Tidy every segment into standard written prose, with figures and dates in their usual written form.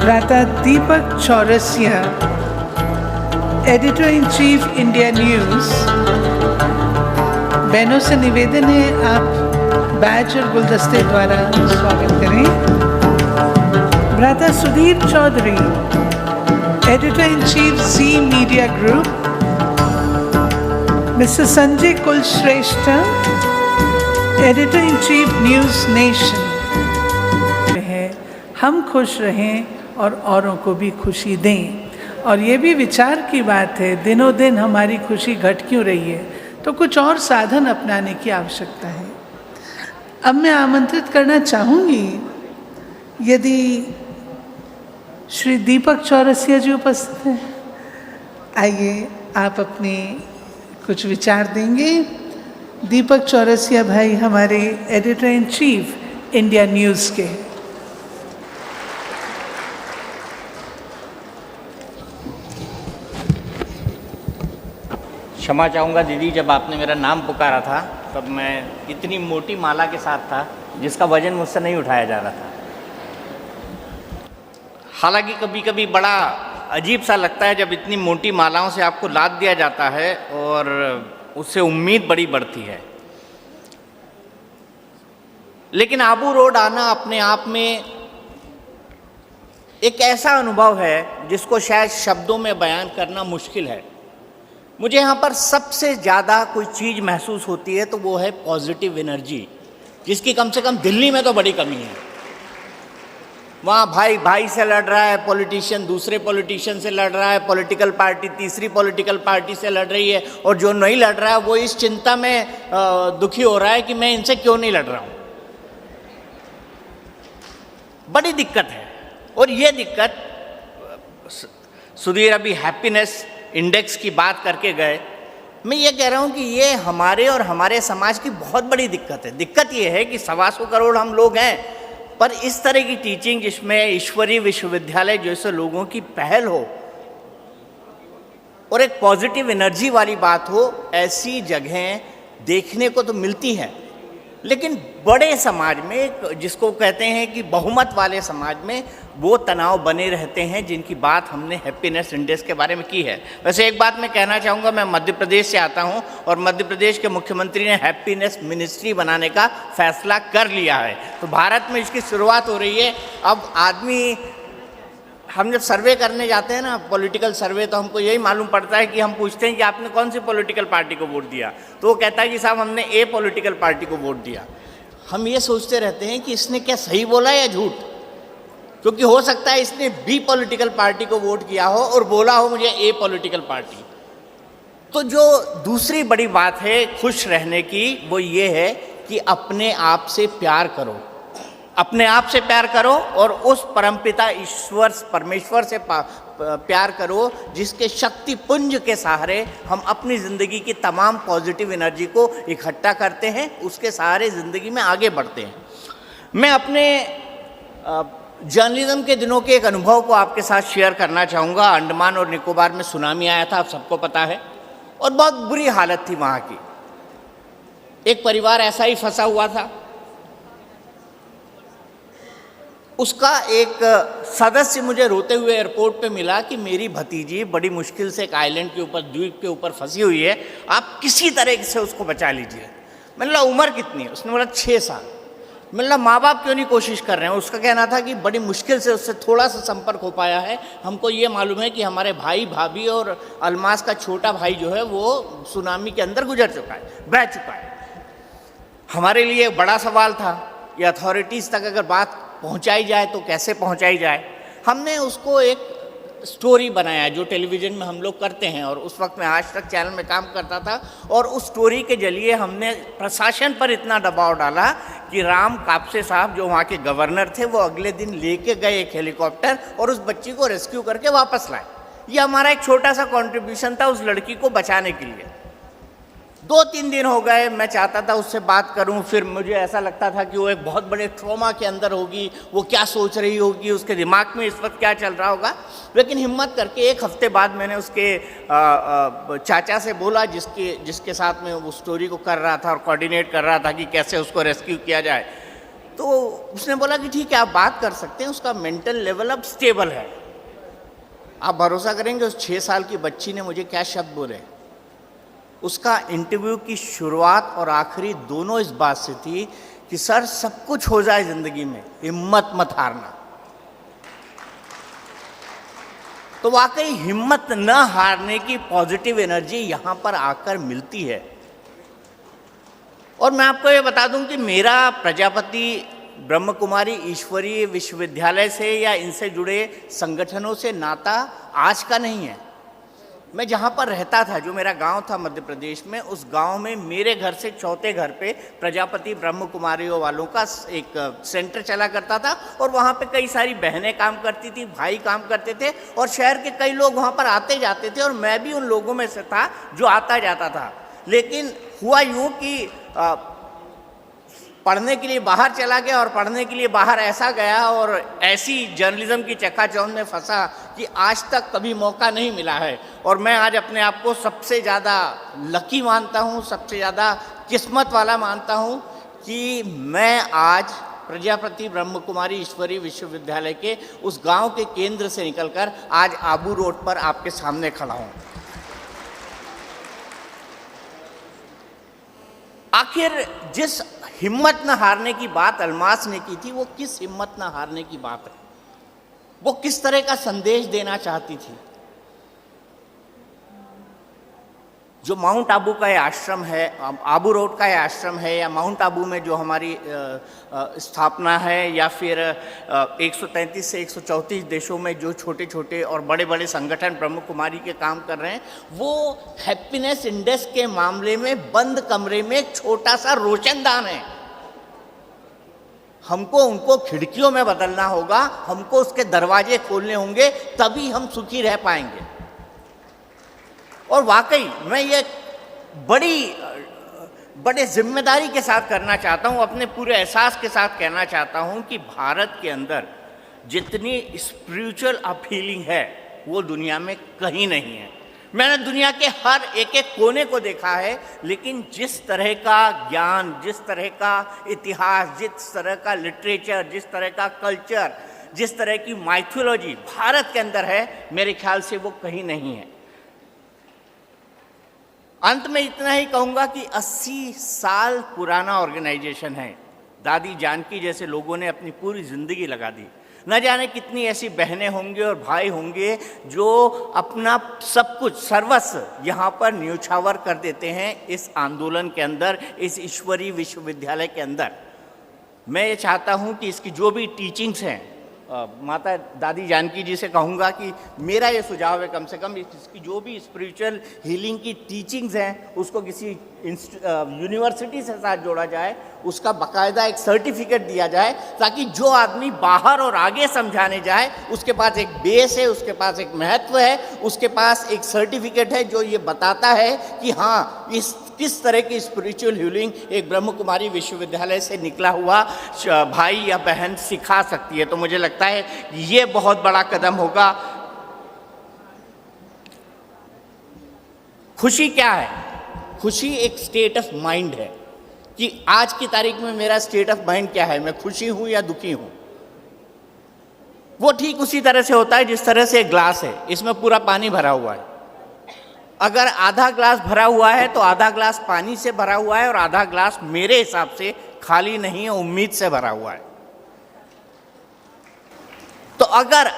भ्राता Deepak Chaurasia, editor in chief India News, बहनों से निवेदन है आप बैज और गुलदस्ते द्वारा स्वागत करें। भ्राता Sudhir Chaudhary, editor in chief Zee Media Group, mister Sanjay Kulshreshtha, editor in chief News Nation. हम खुश रहें और औरों को भी खुशी दें। और ये भी विचार की बात है, दिनों दिन हमारी खुशी घट क्यों रही है, तो कुछ और साधन अपनाने की आवश्यकता है। अब मैं आमंत्रित करना चाहूँगी, यदि श्री दीपक चौरसिया जी उपस्थित हैं, आइए आप अपने कुछ विचार देंगे। दीपक चौरसिया भाई हमारे editor in chief India news के। क्षमा चाहूँगा दीदी, जब आपने मेरा नाम पुकारा था तब मैं इतनी मोटी माला के साथ था जिसका वजन मुझसे नहीं उठाया जा रहा था। हालांकि कभी कभी बड़ा अजीब सा लगता है जब इतनी मोटी मालाओं से आपको लाद दिया जाता है और उससे उम्मीद बड़ी बढ़ती है। लेकिन आबू रोड आना अपने आप में एक ऐसा अनुभव है जिसको शायद शब्दों में बयान करना मुश्किल है। मुझे यहाँ पर सबसे ज़्यादा कोई चीज़ महसूस होती है तो वो है पॉजिटिव एनर्जी, जिसकी कम से कम दिल्ली में तो बड़ी कमी है। वहाँ भाई भाई से लड़ रहा है, पॉलिटिशियन दूसरे पॉलिटिशियन से लड़ रहा है, पॉलिटिकल पार्टी तीसरी पॉलिटिकल पार्टी से लड़ रही है, और जो नहीं लड़ रहा है वो इस चिंता में दुखी हो रहा है कि मैं इनसे क्यों नहीं लड़ रहा हूँ। बड़ी दिक्कत है। और ये दिक्कत, सुधीर अभी हैप्पीनेस इंडेक्स की बात करके गए, मैं ये कह रहा हूँ कि ये हमारे और हमारे समाज की बहुत बड़ी दिक्कत है। दिक्कत ये है कि 125 करोड़ हम लोग हैं, पर इस तरह की टीचिंग जिसमें ईश्वरीय विश्वविद्यालय जैसे लोगों की पहल हो और एक पॉजिटिव एनर्जी वाली बात हो, ऐसी जगहें देखने को तो मिलती हैं। लेकिन बड़े समाज में, जिसको कहते हैं कि बहुमत वाले समाज में, वो तनाव बने रहते हैं जिनकी बात हमने हैप्पीनेस इंडेक्स के बारे में की है। वैसे एक बात मैं कहना चाहूँगा, मैं मध्य प्रदेश से आता हूँ और मध्य प्रदेश के मुख्यमंत्री ने हैप्पीनेस मिनिस्ट्री बनाने का फैसला कर लिया है। तो भारत में इसकी शुरुआत हो रही है। अब आदमी, हम जब सर्वे करने जाते हैं ना, पॉलिटिकल सर्वे, तो हमको यही मालूम पड़ता है कि हम पूछते हैं कि आपने कौन सी पॉलिटिकल पार्टी को वोट दिया, तो वो कहता है कि साहब हमने ए पॉलिटिकल पार्टी को वोट दिया। हम ये सोचते रहते हैं कि इसने क्या सही बोला या झूठ, क्योंकि हो सकता है इसने बी पॉलिटिकल पार्टी को वोट किया हो और बोला हो मुझे ए पॉलिटिकल पार्टी। तो जो दूसरी बड़ी बात है खुश रहने की, वो ये है कि अपने आप से प्यार करो, अपने आप से प्यार करो और उस परमपिता ईश्वर परमेश्वर से प्यार करो जिसके शक्ति पुंज के सहारे हम अपनी ज़िंदगी की तमाम पॉजिटिव एनर्जी को इकट्ठा करते हैं, उसके सहारे ज़िंदगी में आगे बढ़ते हैं। मैं अपने जर्नलिज्म के दिनों के एक अनुभव को आपके साथ शेयर करना चाहूँगा। अंडमान और निकोबार में सुनामी आया था, आप सबको पता है, और बहुत बुरी हालत थी वहाँ की। एक परिवार ऐसा ही फंसा हुआ था। उसका एक सदस्य मुझे रोते हुए एयरपोर्ट पे मिला कि मेरी भतीजी बड़ी मुश्किल से एक आइलैंड के ऊपर, द्वीप के ऊपर फंसी हुई है, आप किसी तरह से उसको बचा लीजिए। मैंने बोला उम्र कितनी है? उसने बोला 6 साल। मैंने बोला माँ बाप क्यों नहीं कोशिश कर रहे हैं? उसका कहना था कि बड़ी मुश्किल से उससे थोड़ा सा संपर्क हो पाया है। हमको ये मालूम है कि हमारे भाई भाभी और अलमास का छोटा भाई जो है वो सुनामी के अंदर गुजर चुका है, बह चुका है। हमारे लिए बड़ा सवाल था, ये अथॉरिटीज़ तक अगर बात पहुंचाई जाए तो कैसे पहुंचाई जाए। हमने उसको एक स्टोरी बनाया जो टेलीविज़न में हम लोग करते हैं, और उस वक्त मैं आज तक चैनल में काम करता था, और उस स्टोरी के जरिए हमने प्रशासन पर इतना दबाव डाला कि राम कापसे साहब जो वहाँ के गवर्नर थे, वो अगले दिन लेके गए एक हेलीकॉप्टर और उस बच्ची को रेस्क्यू करके वापस लाए। ये हमारा एक छोटा सा कॉन्ट्रीब्यूशन था उस लड़की को बचाने के लिए। 2-3 दिन हो गए, मैं चाहता था उससे बात करूं, फिर मुझे ऐसा लगता था कि वो एक बहुत बड़े ट्रॉमा के अंदर होगी, वो क्या सोच रही होगी, उसके दिमाग में इस वक्त क्या चल रहा होगा। लेकिन हिम्मत करके 1 हफ्ते बाद मैंने उसके चाचा से बोला, जिसके साथ में वो स्टोरी को कर रहा था और कोऑर्डिनेट कर रहा था कि कैसे उसको रेस्क्यू किया जाए। तो उसने बोला कि ठीक है आप बात कर सकते हैं, उसका मेंटल लेवल अब स्टेबल है। आप भरोसा करेंगे उस 6 साल की बच्ची ने मुझे क्या शब्द बोले। उसका इंटरव्यू की शुरुआत और आखिरी दोनों इस बात से थी कि सर सब कुछ हो जाए जिंदगी में, हिम्मत मत हारना। तो वाकई हिम्मत न हारने की पॉजिटिव एनर्जी यहां पर आकर मिलती है। और मैं आपको ये बता दूं कि मेरा प्रजापति ब्रह्म कुमारी ईश्वरीय विश्वविद्यालय से या इनसे जुड़े संगठनों से नाता आज का नहीं है। मैं जहाँ पर रहता था, जो मेरा गांव था मध्य प्रदेश में, उस गांव में मेरे घर से चौथे घर पे प्रजापति ब्रह्म कुमारियों वालों का एक सेंटर चला करता था और वहाँ पे कई सारी बहनें काम करती थी, भाई काम करते थे और शहर के कई लोग वहाँ पर आते जाते थे और मैं भी उन लोगों में से था जो आता जाता था। लेकिन हुआ यूँ कि पढ़ने के लिए बाहर चला गया और पढ़ने के लिए बाहर ऐसा गया और ऐसी जर्नलिज्म की चक्काचौंध में फंसा कि आज तक कभी मौका नहीं मिला है। और मैं आज अपने आप को सबसे ज़्यादा लकी मानता हूँ, सबसे ज़्यादा किस्मत वाला मानता हूँ कि मैं आज प्रजापति ब्रह्म कुमारी ईश्वरीय विश्वविद्यालय के उस गांव के केंद्र से निकलकर आज आबू रोड पर आपके सामने खड़ा हूँ। आखिर जिस हिम्मत न हारने की बात अलमास ने की थी, वो किस हिम्मत न हारने की बात है, वो किस तरह का संदेश देना चाहती थी। जो माउंट आबू का ये आश्रम है, आबू रोड का ये आश्रम है, या माउंट आबू में जो हमारी स्थापना है, या फिर 133 से 134 देशों में जो छोटे छोटे और बड़े बड़े संगठन ब्रह्म कुमारी के काम कर रहे हैं, वो हैप्पीनेस इंडेक्स के मामले में बंद कमरे में एक छोटा सा रोशनदान है। हमको उनको खिड़कियों में बदलना होगा, हमको उसके दरवाजे खोलने होंगे, तभी हम सुखी रह पाएंगे। और वाकई मैं ये बड़े जिम्मेदारी के साथ करना चाहता हूँ, अपने पूरे एहसास के साथ कहना चाहता हूँ कि भारत के अंदर जितनी स्पिरिचुअल अपीलिंग है वो दुनिया में कहीं नहीं है। मैंने दुनिया के हर एक एक कोने को देखा है, लेकिन जिस तरह का ज्ञान, जिस तरह का इतिहास, जिस तरह का लिटरेचर, जिस तरह का कल्चर, जिस तरह की माइथोलॉजी भारत के अंदर है, मेरे ख्याल से वो कहीं नहीं है। अंत में इतना ही कहूँगा कि 80 साल पुराना ऑर्गेनाइजेशन है। दादी जानकी जैसे लोगों ने अपनी पूरी ज़िंदगी लगा दी। न जाने कितनी ऐसी बहनें होंगे और भाई होंगे जो अपना सब कुछ सर्वस्व यहाँ पर न्यौछावर कर देते हैं इस आंदोलन के अंदर, इस ईश्वरीय विश्वविद्यालय के अंदर। मैं ये चाहता हूँ कि इसकी जो भी टीचिंग्स हैं, माता दादी जानकी जी से कहूँगा कि मेरा ये सुझाव है, कम से कम इसकी जो भी स्पिरिचुअल हीलिंग की टीचिंग्स हैं उसको किसी यूनिवर्सिटी से साथ जोड़ा जाए, उसका बाकायदा एक सर्टिफिकेट दिया जाए, ताकि जो आदमी बाहर और आगे समझाने जाए उसके पास एक बेस है, उसके पास एक महत्व है, उसके पास एक सर्टिफिकेट है जो ये बताता है कि हाँ इस किस तरह की स्पिरिचुअल हीलिंग एक ब्रह्म कुमारी विश्वविद्यालय से निकला हुआ भाई या बहन सिखा सकती है। तो मुझे लगता है ये बहुत बड़ा कदम होगा। खुशी क्या है? खुशी एक स्टेट ऑफ माइंड है कि आज की तारीख में मेरा स्टेट ऑफ माइंड क्या है, मैं खुशी हूं या दुखी हूं। वो ठीक उसी तरह से होता है जिस तरह से एक ग्लास है, इसमें पूरा पानी भरा हुआ है। अगर आधा ग्लास भरा हुआ है तो आधा ग्लास पानी से भरा हुआ है और आधा ग्लास मेरे हिसाब से खाली नहीं है, उम्मीद से भरा हुआ है। तो अगर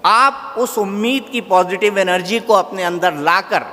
आप उस उम्मीद की पॉजिटिव एनर्जी को अपने अंदर लाकर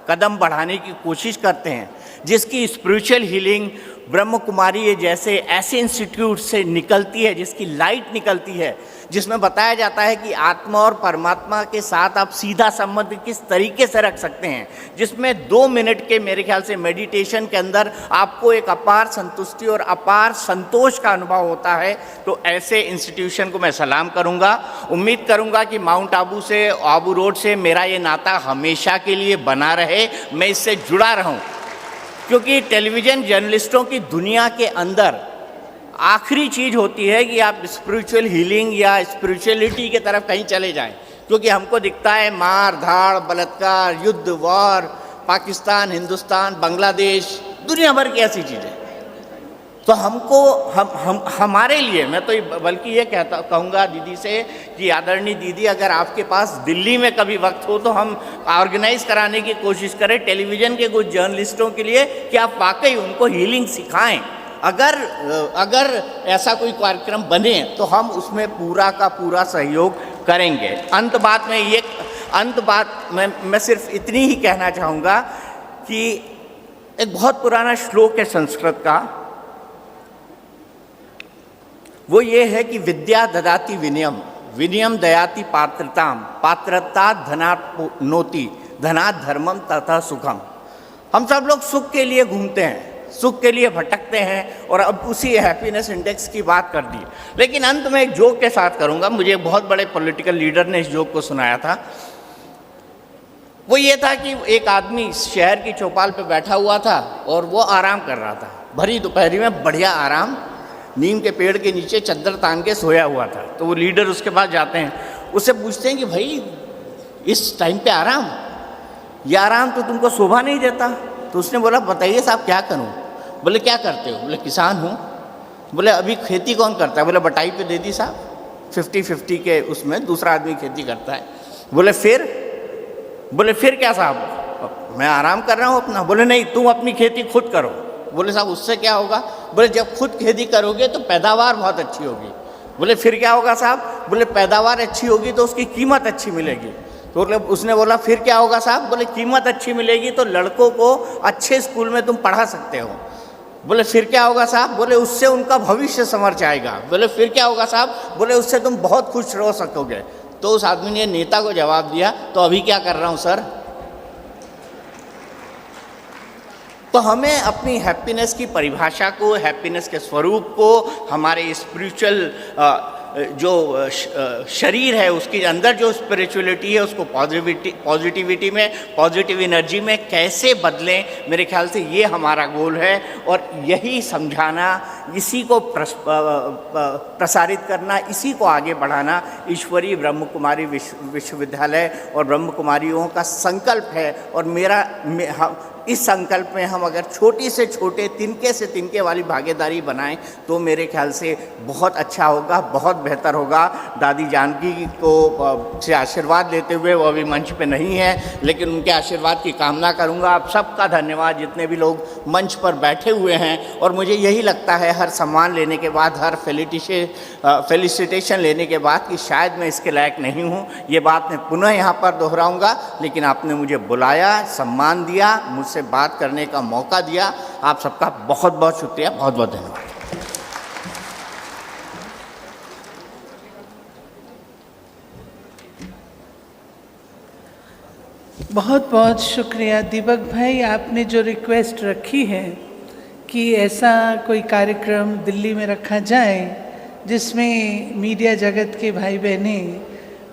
कदम बढ़ाने की कोशिश करते हैं, जिसकी स्पिरिचुअल हीलिंग ब्रह्म कुमारी जैसे ऐसे इंस्टीट्यूट से निकलती है, जिसकी लाइट निकलती है, जिसमें बताया जाता है कि आत्मा और परमात्मा के साथ आप सीधा संबंध किस तरीके से रख सकते हैं, जिसमें 2 मिनट के मेरे ख्याल से मेडिटेशन के अंदर आपको एक अपार संतुष्टि और अपार संतोष का अनुभव होता है। तो ऐसे इंस्टीट्यूशन को मैं सलाम करूंगा। उम्मीद करूंगा कि माउंट आबू से, आबू रोड से मेरा ये नाता हमेशा के लिए बना रहे, मैं इससे जुड़ा रहूं, क्योंकि टेलीविज़न जर्नलिस्टों की दुनिया के अंदर आखिरी चीज़ होती है कि आप स्पिरिचुअल हीलिंग या स्पिरिचुअलिटी की तरफ कहीं चले जाएं, क्योंकि हमको दिखता है मार धाड़, बलात्कार, युद्ध, वॉर, पाकिस्तान, हिंदुस्तान, बांग्लादेश, दुनिया भर की ऐसी चीज़ें। तो हमको हमारे लिए, मैं तो बल्कि ये कहूँगा दीदी से कि आदरणीय दीदी, अगर आपके पास दिल्ली में कभी वक्त हो तो हम ऑर्गेनाइज कराने की कोशिश करें टेलीविज़न के कुछ जर्नलिस्टों के लिए कि आप वाकई उनको हीलिंग सिखाएं। अगर ऐसा कोई कार्यक्रम बने तो हम उसमें पूरा का पूरा सहयोग करेंगे। अंत बात में मैं सिर्फ इतनी ही कहना चाहूँगा कि एक बहुत पुराना श्लोक है संस्कृत का, वो ये है कि विद्या ददाति विनयम, विनयम दयाति पात्रताम, पात्रता धनात् नोति, धनात् धर्मम तथा सुखम। हम सब लोग सुख के लिए घूमते हैं, सुख के लिए भटकते हैं, और अब उसी हैप्पीनेस इंडेक्स की बात कर दी। लेकिन अंत में एक जोक के साथ करूंगा। मुझे बहुत बड़े पॉलिटिकल लीडर ने इस जोक को सुनाया था। वो ये था कि एक आदमी शहर की चौपाल पे बैठा हुआ था और वो आराम कर रहा था, भरी दोपहरी में बढ़िया आराम, नीम के पेड़ के नीचे चद्दर तान के सोया हुआ था। तो वो लीडर उसके पास जाते हैं, उससे पूछते हैं कि भाई इस टाइम पे आराम, ये आराम तो तुमको शोभा नहीं देता। तो उसने बोला बताइए साहब क्या करूं? बोले क्या करते हो? बोले किसान हूं। बोले अभी खेती कौन करता है? बोले बटाई पे दे दी साहब, 50-50 के उसमें दूसरा आदमी खेती करता है। बोले फिर क्या साहब? मैं आराम कर रहा हूं अपना। बोले नहीं, तुम अपनी खेती खुद करो। बोले साहब उससे क्या होगा? बोले जब खुद खेती करोगे तो पैदावार बहुत अच्छी होगी। बोले फिर क्या होगा साहब? बोले पैदावार अच्छी होगी तो उसकी कीमत अच्छी मिलेगी। तो उसने बोला फिर क्या होगा साहब? बोले कीमत अच्छी मिलेगी तो लड़कों को अच्छे स्कूल में तुम पढ़ा सकते हो। बोले फिर क्या होगा साहब? बोले उससे उनका भविष्य संवर जाएगा। बोले फिर क्या होगा साहब? बोले उससे तुम बहुत खुश रह सकोगे। तो उस आदमी ने नेता को जवाब दिया, तो अभी क्या कर रहा हूँ सर? तो हमें अपनी हैप्पीनेस की परिभाषा को, हैप्पीनेस के स्वरूप को, हमारे स्पिरिचुअल जो शरीर है उसके अंदर जो स्पिरिचुअलिटी है उसको पॉजिटिविटी में, पॉजिटिव एनर्जी में कैसे बदलें, मेरे ख्याल से ये हमारा गोल है। और यही समझाना, इसी को प्रसारित करना, इसी को आगे बढ़ाना ईश्वरीय ब्रह्म कुमारी विश्वविद्यालय और ब्रह्म कुमारियों का संकल्प है। और इस संकल्प में हम अगर छोटी से छोटे, तिनके से तिनके वाली भागीदारी बनाएं तो मेरे ख्याल से बहुत अच्छा होगा, बहुत बेहतर होगा। दादी जानकी को से आशीर्वाद लेते हुए, वो अभी मंच पे नहीं है, लेकिन उनके आशीर्वाद की कामना करूंगा। आप सबका धन्यवाद जितने भी लोग मंच पर बैठे हुए हैं। और मुझे यही लगता है हर सम्मान लेने के बाद, हर फेलिसिटेशन लेने के बाद कि शायद मैं इसके लायक नहीं हूँ। ये बात मैं पुनः यहाँ पर दोहराऊँगा, लेकिन आपने मुझे बुलाया, सम्मान दिया, मुझसे बात करने का मौका दिया। आप सबका बहुत बहुत शुक्रिया, बहुत बहुत धन्यवाद। बहुत बहुत शुक्रिया दीपक भाई। आपने जो रिक्वेस्ट रखी है कि ऐसा कोई कार्यक्रम दिल्ली में रखा जाए जिसमें मीडिया जगत के भाई बहनें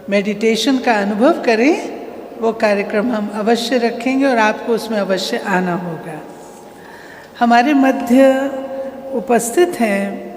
मेडिटेशन का अनुभव करें, वो कार्यक्रम हम अवश्य रखेंगे और आपको उसमें अवश्य आना होगा। हमारे मध्य उपस्थित हैं